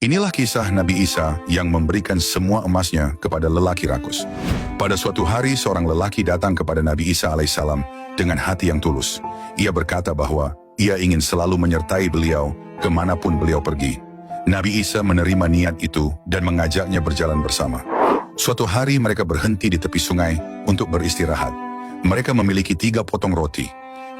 Inilah kisah Nabi Isa yang memberikan semua emasnya kepada lelaki rakus. Pada suatu hari seorang lelaki datang kepada Nabi Isa alaihissalam dengan hati yang tulus. Ia berkata bahwa ia ingin selalu menyertai beliau kemanapun beliau pergi. Nabi Isa menerima niat itu dan mengajaknya berjalan bersama. Suatu hari mereka berhenti di tepi sungai untuk beristirahat. Mereka memiliki 3 potong roti.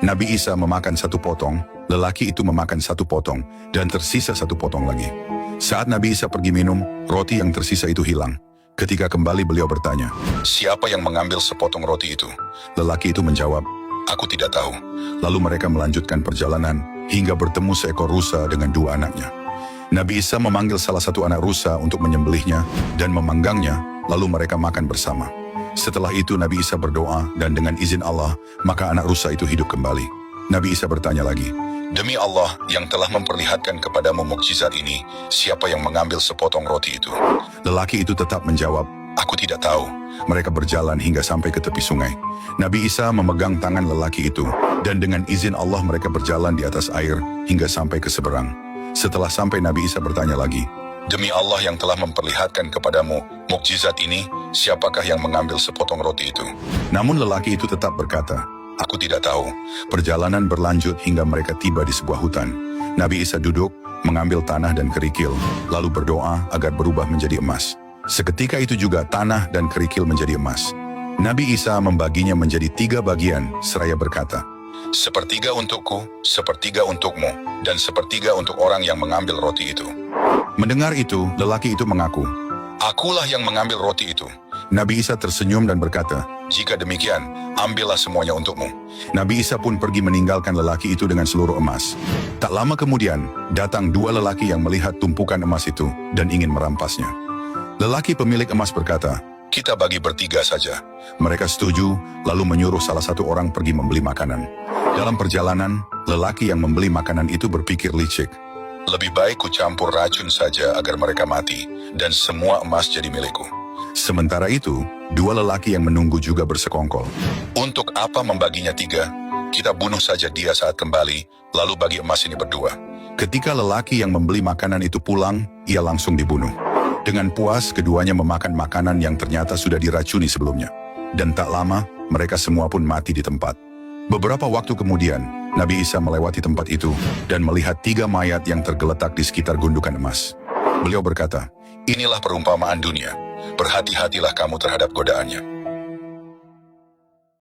Nabi Isa memakan 1 potong, lelaki itu memakan 1 potong, dan tersisa 1 potong lagi. Saat Nabi Isa pergi minum, roti yang tersisa itu hilang. Ketika kembali beliau bertanya, "Siapa yang mengambil sepotong roti itu?" Lelaki itu menjawab, "Aku tidak tahu." Lalu mereka melanjutkan perjalanan hingga bertemu seekor rusa dengan 2 anaknya. Nabi Isa memanggil salah satu anak rusa untuk menyembelihnya dan memanggangnya, lalu mereka makan bersama. Setelah itu Nabi Isa berdoa dan dengan izin Allah, maka anak rusa itu hidup kembali. Nabi Isa bertanya lagi, "Demi Allah yang telah memperlihatkan kepadamu mukjizat ini, siapa yang mengambil sepotong roti itu?" Lelaki itu tetap menjawab, "Aku tidak tahu." Mereka berjalan hingga sampai ke tepi sungai. Nabi Isa memegang tangan lelaki itu, dan dengan izin Allah mereka berjalan di atas air hingga sampai ke seberang. Setelah sampai Nabi Isa bertanya lagi, "Demi Allah yang telah memperlihatkan kepadamu mukjizat ini, siapakah yang mengambil sepotong roti itu?" Namun lelaki itu tetap berkata, "Aku tidak tahu." Perjalanan berlanjut hingga mereka tiba di sebuah hutan. Nabi Isa duduk, mengambil tanah dan kerikil, lalu berdoa agar berubah menjadi emas. Seketika itu juga tanah dan kerikil menjadi emas. Nabi Isa membaginya menjadi 3 bagian, seraya berkata, "Sepertiga untukku, sepertiga untukmu, dan sepertiga untuk orang yang mengambil roti itu." Mendengar itu, lelaki itu mengaku, "Akulah yang mengambil roti itu." Nabi Isa tersenyum dan berkata, "Jika demikian, ambillah semuanya untukmu." Nabi Isa pun pergi meninggalkan lelaki itu dengan seluruh emas. Tak lama kemudian, datang 2 lelaki yang melihat tumpukan emas itu dan ingin merampasnya. Lelaki pemilik emas berkata, "Kita bagi bertiga saja." Mereka setuju, lalu menyuruh salah satu orang pergi membeli makanan. Dalam perjalanan, lelaki yang membeli makanan itu berpikir licik, "Lebih baik ku campur racun saja agar mereka mati, dan semua emas jadi milikku." Sementara itu, 2 lelaki yang menunggu juga bersekongkol. "Untuk apa membaginya 3? Kita bunuh saja dia saat kembali, lalu bagi emas ini berdua." Ketika lelaki yang membeli makanan itu pulang, ia langsung dibunuh. Dengan puas, keduanya memakan makanan yang ternyata sudah diracuni sebelumnya. Dan tak lama, mereka semua pun mati di tempat. Beberapa waktu kemudian, Nabi Isa melewati tempat itu dan melihat 3 mayat yang tergeletak di sekitar gundukan emas. Beliau berkata, "Inilah perumpamaan dunia. Berhati-hatilah kamu terhadap godaannya."